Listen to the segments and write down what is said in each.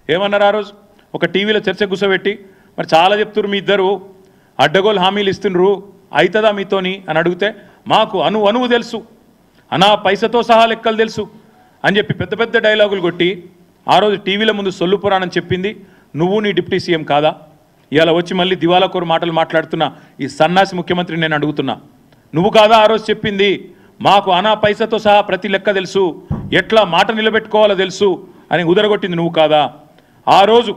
ఏమన్నారు ఆ రోజు? ఒక టీవీలో చర్చ కూర్చోబెట్టి మరి చాలా చెప్తున్నారు మీ ఇద్దరు అడ్డగోలు హామీలు ఇస్తున్నారు, అవుతుందా మీతోని అని అడిగితే మాకు అణువు తెలుసు, అనా పైసతో సహా లెక్కలు తెలుసు అని చెప్పి పెద్ద పెద్ద డైలాగులు కొట్టి ఆ రోజు టీవీల ముందు సొల్లు పురాణం చెప్పింది నువ్వు నీ డిప్యూటీ సీఎం కాదా? ఇవాళ వచ్చి మళ్ళీ దివాలాకోరు మాటలు మాట్లాడుతున్నా ఈ సన్నాసి ముఖ్యమంత్రిని నేను అడుగుతున్నా, నువ్వు కాదా ఆ రోజు చెప్పింది మాకు అనా పైసతో సహా ప్రతి లెక్క తెలుసు, ఎట్లా మాట నిలబెట్టుకోవాలో తెలుసు అని ఉదరగొట్టింది నువ్వు కాదా? ఆ రోజు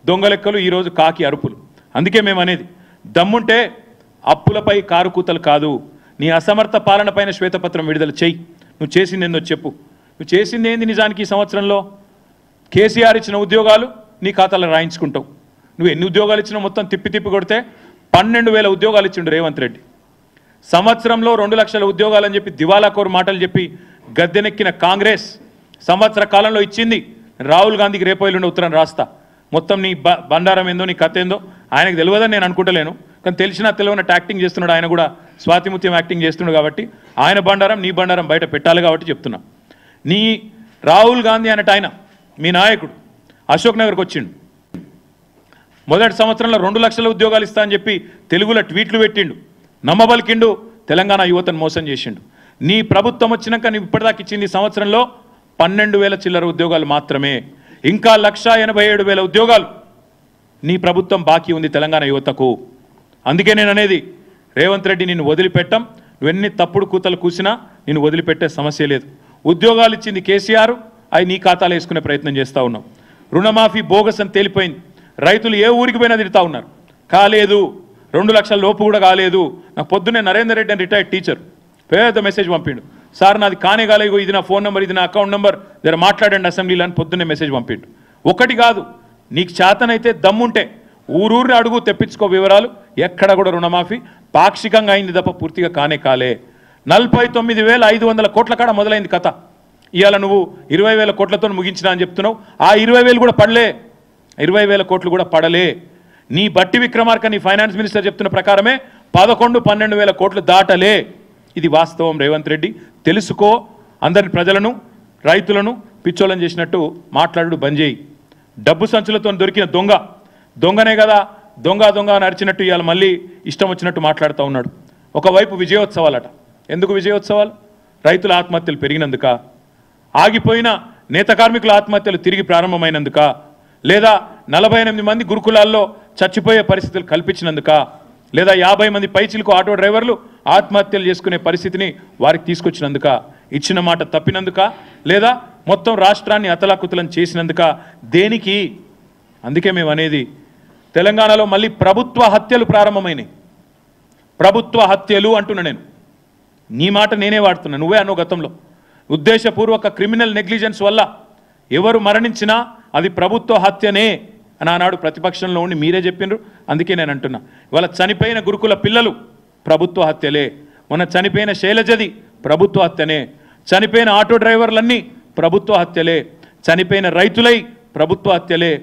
దొంగ లెక్కలు, ఈరోజు కాకి అరుపులు. అందుకే మేము అనేది దమ్ముంటే అప్పులపై కారుకూతలు కాదు, నీ అసమర్థ పాలన పైన శ్వేతపత్రం విడుదల చెయ్యి. నువ్వు చేసింది ఏందో చెప్పు. నువ్వు చేసింది ఏంది నిజానికి ఈ సంవత్సరంలో? కేసీఆర్ ఇచ్చిన ఉద్యోగాలు నీ ఖాతాలో రాయించుకుంటావు. నువ్వు ఎన్ని ఉద్యోగాలు ఇచ్చినా మొత్తం తిప్పి కొడితే 12,000 ఉద్యోగాలు ఇచ్చిండు రేవంత్ రెడ్డి. సంవత్సరంలో 2 లక్షల ఉద్యోగాలని చెప్పి దివాలాకోరు మాటలు చెప్పి గద్దెనెక్కిన కాంగ్రెస్ సంవత్సర కాలంలో ఇచ్చింది. రాహుల్ గాంధీకి రేపు ఎల్లుండి ఉత్తరం రాస్తా, మొత్తం నీ బండారం ఏందో నీ కథ ఏందో ఆయనకు తెలియదని నేను అనుకుంటలేను, కానీ తెలిసినా తెలియనట్టు యాక్టింగ్ చేస్తున్నాడు. ఆయన కూడా స్వాతిముత్యం యాక్టింగ్ చేస్తున్నాడు కాబట్టి ఆయన బండారం నీ బండారం బయట పెట్టాలి కాబట్టి చెప్తున్నా. నీ రాహుల్ గాంధీ అన్నట్టు ఆయన మీ నాయకుడు అశోక్ నగర్కి వచ్చిండు, మొదటి సంవత్సరంలో 2 లక్షల ఉద్యోగాలు ఇస్తా అని చెప్పి తెలుగులో ట్వీట్లు పెట్టిండు, నమ్మబలికిండు, తెలంగాణ యువతను మోసం చేసిండు. నీ ప్రభుత్వం వచ్చినాక నీ ఇప్పటిదాకా ఇచ్చింది సంవత్సరంలో 12,000 చిల్లర ఉద్యోగాలు మాత్రమే. ఇంకా 1,87,000 ఉద్యోగాలు నీ ప్రభుత్వం బాకీ ఉంది తెలంగాణ యువతకు. అందుకే నేను అనేది రేవంత్ రెడ్డి నిన్ను వదిలిపెట్టం, నువ్వెన్ని తప్పుడు కూతలు కూసినా నిన్ను వదిలిపెట్టే సమస్య లేదు. ఉద్యోగాలు ఇచ్చింది కేసీఆర్, అవి నీ ఖాతాలో వేసుకునే ప్రయత్నం చేస్తూ ఉన్నాం. రుణమాఫీ బోగస్ అని తేలిపోయింది, రైతులు ఏ ఊరికి పోయినా తిరుగుతూ ఉన్నారు, కాలేదు 2 లక్షల లోపు కూడా కాలేదు. నాకు పొద్దున్నే నరేందర్ రెడ్డి అని రిటైర్డ్ టీచర్ పెద్ద మెసేజ్ పంపిండు, సార్ నాది కానే కాలేదు, ఇది నా ఫోన్ నెంబర్, ఇది నా అకౌంట్ నెంబర్, దగ్గర మాట్లాడండి అసెంబ్లీలో అని పొద్దున్నే మెసేజ్ పంపిండు. ఒకటి కాదు, నీకు చేతనైతే దమ్ముంటే ఊరూరిని అడుగు తెప్పించుకో వివరాలు. ఎక్కడ కూడా రుణమాఫీ పాక్షికంగా అయింది తప్ప పూర్తిగా కాలే. 49,500 కోట్ల కాడ మొదలైంది కథ. ఇవాళ నువ్వు 20,000 కోట్లతో ముగించినా అని చెప్తున్నావు. ఆ 20,000 కూడా పడలే, 20,000 కోట్లు కూడా పడలే. నీ బట్టి విక్రమార్క నీ ఫైనాన్స్ మినిస్టర్ చెప్తున్న ప్రకారమే 11-12,000 కోట్లు దాటలే. ఇది వాస్తవం. రేవంత్ రెడ్డి తెలుసుకో, అందరి ప్రజలను రైతులను పిచ్చోళ్ళని చేసినట్టు మాట్లాడు బంద్ చేయి. డబ్బు సంచులతో దొరికిన దొంగనే కదా దొంగ అని అరిచినట్టు ఇవాళ మళ్ళీ ఇష్టం వచ్చినట్టు మాట్లాడుతూ ఉన్నాడు. ఒకవైపు విజయోత్సవాలట. ఎందుకు విజయోత్సవాలు? రైతుల ఆత్మహత్యలు పెరిగినందుక, ఆగిపోయిన నేత కార్మికుల ఆత్మహత్యలు తిరిగి ప్రారంభమైనందుక, లేదా 48 మంది గురుకులాల్లో చచ్చిపోయే పరిస్థితులు కల్పించినందుక, లేదా 50 మంది పైచిలకు ఆటో డ్రైవర్లు ఆత్మహత్యలు చేసుకునే పరిస్థితిని వారికి తీసుకొచ్చినందుక, ఇచ్చిన మాట తప్పినందుక, లేదా మొత్తం రాష్ట్రాన్ని అతలాకుతలం చేసినందుక, దేనికి? అందుకే మేము అనేది తెలంగాణలో మళ్ళీ ప్రభుత్వ హత్యలు ప్రారంభమైనాయి. ప్రభుత్వ హత్యలు అంటున్నా నేను, నీ మాట నేనే వాడుతున్నా, నువ్వే అన్నో గతంలో. ఉద్దేశపూర్వక క్రిమినల్ నెగ్లిజెన్స్ వల్ల ఎవరు మరణించినా అది ప్రభుత్వ హత్యనే అని ఆనాడు ప్రతిపక్షంలో ఉండి మీరే చెప్పినారు. అందుకే నేను అంటున్నా, ఇవాళ చనిపోయిన గురుకుల పిల్లలు ప్రభుత్వ హత్యలే, మొన్న చనిపోయిన శైలజది ప్రభుత్వ హత్యనే, చనిపోయిన ఆటో డ్రైవర్లన్నీ ప్రభుత్వ హత్యలే, చనిపోయిన రైతులై ప్రభుత్వ హత్యలే,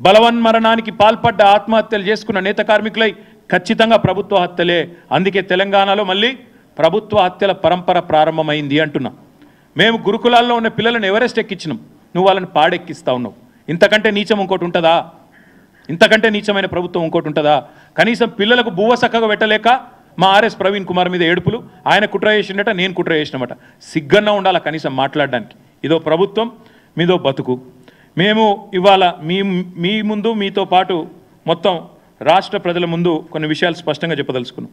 బలవన్మరణానికి పాల్పడ్డ ఆత్మహత్యలు చేసుకున్న నేత కార్మికులై ఖచ్చితంగా ప్రభుత్వ హత్యలే. అందుకే తెలంగాణలో మళ్ళీ ప్రభుత్వ హత్యల పరంపర ప్రారంభమైంది అంటున్నా. మేము గురుకులాల్లో ఉన్న పిల్లలను ఎవరెస్ట్ ఎక్కించినాం, నువ్వు వాళ్ళని పాడెక్కిస్తా ఉన్నావు. ఇంతకంటే నీచం ఇంకోటి ఉంటుందా? ఇంతకంటే నీచమైన ప్రభుత్వం ఇంకోటి ఉంటుందా? కనీసం పిల్లలకు బువ్వ చక్కగా పెట్టలేక మా ఆర్ఎస్ ప్రవీణ్ కుమార్ మీద ఏడుపులు, ఆయన కుట్ర చేసిండట, నేను కుట్ర చేసినమాట. సిగ్గన్నా ఉండాలా కనీసం మాట్లాడడానికి. ఇదో ప్రభుత్వం, మీదో బతుకు. మేము ఇవాళ మీ ముందు మీతో పాటు మొత్తం రాష్ట్ర ప్రజల ముందు కొన్ని విషయాలు స్పష్టంగా చెప్పదలుచుకున్నాం.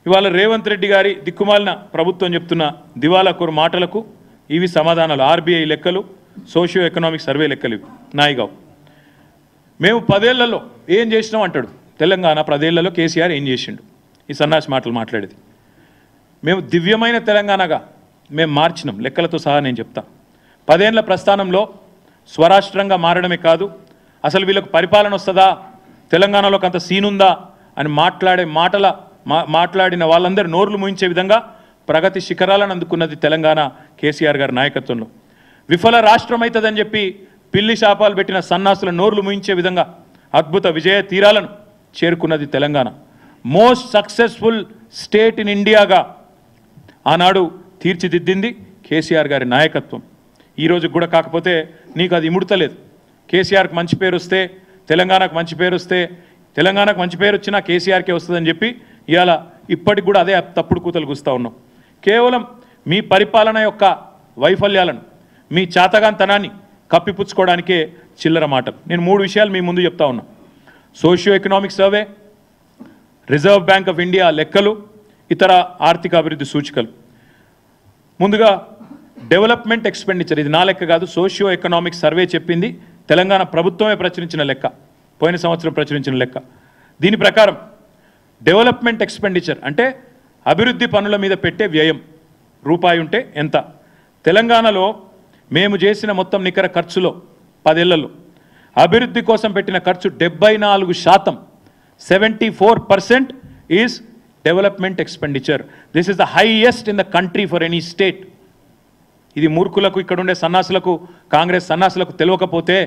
ఇవాళ రేవంత్ రెడ్డి గారి దిక్కుమాలిన ప్రభుత్వం చెప్తున్న దివాలాకోరు మాటలకు ఇవి సమాధానాలు. ఆర్బీఐ లెక్కలు, సోషియో ఎకనామిక్ సర్వే లెక్కలు ఇవి నాయిగావ్. మేము 10 ఏళ్లలో ఏం చేసినాం అంటాడు. తెలంగాణ 10 ఏళ్లలో కేసీఆర్ ఏం చేసిండు? ఈ సన్నాసి మాటలు మాట్లాడేది. మేము దివ్యమైన తెలంగాణగా మేము మార్చినాం, లెక్కలతో సహా నేను చెప్తా. 10 ఏళ్ల ప్రస్థానంలో స్వరాష్ట్రంగా మారడమే కాదు, అసలు వీళ్ళకు పరిపాలన వస్తుందా, తెలంగాణలోకి అంత సీనుందా అని మాట్లాడిన వాళ్ళందరూ నోర్లు ముయించే విధంగా ప్రగతి శిఖరాలను అందుకున్నది తెలంగాణ కేసీఆర్ గారి నాయకత్వంలో. విఫల రాష్ట్రం అవుతుందని చెప్పి పిల్లి శాపాలు పెట్టిన సన్నాసుల నోర్లు ముయించే విధంగా అద్భుత విజయ తీరాలను చేరుకున్నది Telangana. Most successful state in ఇండియాగా ఆనాడు తీర్చిదిద్దింది కేసీఆర్ గారి నాయకత్వం. ఈరోజు కూడా కాకపోతే నీకు అది ఇముడతలేదు. కేసీఆర్కి మంచి పేరు వస్తే, తెలంగాణకు మంచి పేరు వస్తే, తెలంగాణకు మంచి పేరు వచ్చినా కేసీఆర్కే వస్తుందని చెప్పి ఇవాళ ఇప్పటికి కూడా అదే తప్పుడు కూతలు కూస్తూ ఉన్నాం. కేవలం మీ పరిపాలన యొక్క వైఫల్యాలను, మీ చాతగాంతనాన్ని కప్పిపుచ్చుకోవడానికే చిల్లర మాట. నేను 3 విషయాలు మీ ముందు చెప్తా ఉన్నా. Socio economic survey, reserve bank of India లెక్కలు, ఇతర ఆర్థిక అభివృద్ధి సూచికలు. ముందుగా డెవలప్మెంట్ ఎక్స్పెండిచర్, ఇది నా లెక్క కాదు, సోషియో ఎకనామిక్ సర్వే చెప్పింది, తెలంగాణ ప్రభుత్వమే ప్రచురించిన లెక్క, పోయిన సంవత్సరం ప్రచురించిన లెక్క. దీని ప్రకారం డెవలప్మెంట్ ఎక్స్పెండిచర్ అంటే అభివృద్ధి పనుల మీద పెట్టే వ్యయం రూపాయి ఉంటే ఎంత. తెలంగాణలో మేము చేసిన మొత్తం నికర ఖర్చులో 10 ఏళ్లలో అభివృద్ధి కోసం పెట్టిన ఖర్చు 74%, 74% is development expenditure. This is the highest in the country for any state. ఇది మూర్ఖులకు, ఇక్కడ ఉండే సన్నాసులకు, కాంగ్రెస్ సన్నాసులకు తెలియకపోతే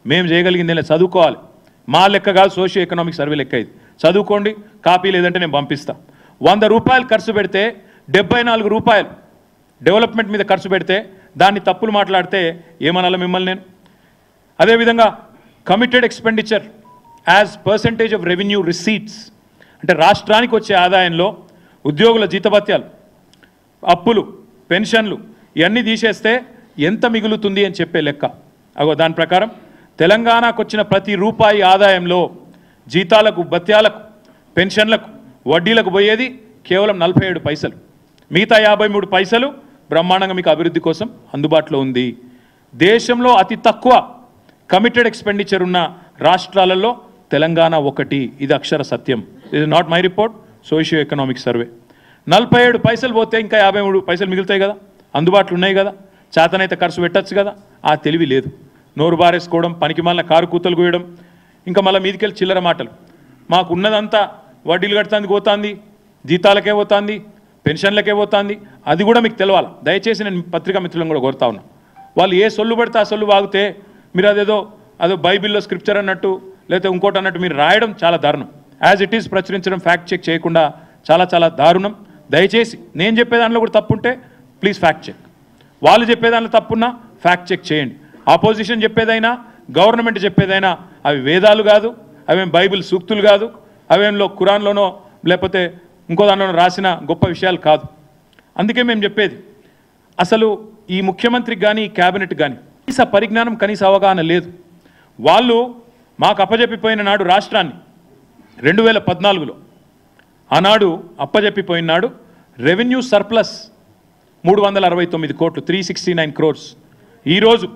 మేము చేయగలిగింది చదువుకోవాలి. మా లెక్క కాదు, సోషియో ఎకనామిక్ సర్వే లెక్క. ఇది చదువుకోండి, కాపీ లేదంటే నేను పంపిస్తా. 100 రూపాయలు ఖర్చు పెడితే 74 రూపాయలు డెవలప్మెంట్ మీద ఖర్చు పెడితే దాన్ని తప్పులు మాట్లాడితే ఏమనాలి మిమ్మల్ని నేను. అదేవిధంగా committed expenditure as percentage of revenue receipts అంటే రాష్ట్రానికి వచ్చే ఆదాయంలో ఉద్యోగుల జీతభత్యాలు, అప్పులు, పెన్షన్లు ఇవన్నీ తీసేస్తే ఎంత మిగులుతుంది అని చెప్పే లెక్క. అగో దాని ప్రకారం తెలంగాణకు వచ్చిన ప్రతి రూపాయి ఆదాయంలో జీతాలకు, భత్యాలకు, పెన్షన్లకు, వడ్డీలకు పోయేది కేవలం 47 పైసలు. మిగతా 53 పైసలు బ్రహ్మాండంగా మీకు అభివృద్ధి కోసం అందుబాటులో ఉంది. దేశంలో అతి తక్కువ కమిటెడ్ ఎక్స్పెండిచర్ ఉన్న రాష్ట్రాలలో తెలంగాణ ఒకటి. ఇది అక్షర సత్యం. ఇది not my report, socio economic survey. 47 పైసలు పోతే ఇంకా 53 పైసలు మిగులుతాయి కదా, అందుబాటులో ఉన్నాయి కదా, చేతనైతే ఖర్చు పెట్టచ్చు కదా. ఆ తెలివి లేదు. నోరు బారేసుకోవడం, పనికి మళ్ళీ కారు కూతలు కూయడం, ఇంకా మళ్ళీ మీదికెళ్ళి చిల్లర మాటలు. మాకు ఉన్నదంతా వడ్డీలు కడుతుంది పోతుంది, జీతాలకే పోతుంది, పెన్షన్లకే పోతుంది. అది కూడా మీకు తెలవాలి. దయచేసి నేను పత్రికా మిత్రులను కూడా కోరుతా ఉన్నా. వాళ్ళు ఏ సొల్లు పడితే ఆ సొల్లు వాగితే మీరు అదో బైబిల్లో స్క్రిప్చర్ అన్నట్టు లేకపోతే ఇంకోటి అన్నట్టు మీరు రాయడం చాలా దారుణం. యాజ్ ఇట్ ఈస్ ప్రచురించడం, ఫ్యాక్ట్ చెక్ చేయకుండా చాలా దారుణం. దయచేసి నేను చెప్పేదానిలో కూడా తప్పుంటే ప్లీజ్ ఫ్యాక్ట్ చెక్. వాళ్ళు చెప్పేదానిలో తప్పున్నా ఫ్యాక్ట్ చెక్ చేయండి. ఆపోజిషన్ చెప్పేదైనా, గవర్నమెంట్ చెప్పేదైనా అవి వేదాలు కాదు, అవేం బైబిల్ సూక్తులు కాదు, అవేంలో ఖురాన్లోనో లేకపోతే ఇంకో దానిలోనో రాసిన గొప్ప విషయాలు కాదు. అందుకే మేము చెప్పేది, అసలు ఈ ముఖ్యమంత్రికి కానీ ఈ క్యాబినెట్ కానీ కనీస పరిజ్ఞానం, కనీస అవగాహన లేదు. వాళ్ళు మాకు అప్పజెప్పిపోయిన నాడు రాష్ట్రాన్ని 2014లో ఆనాడు అప్పజెప్పిపోయిన నాడు రెవెన్యూ సర్ప్లస్ 369 కోట్లు, 369 crores. ఈరోజు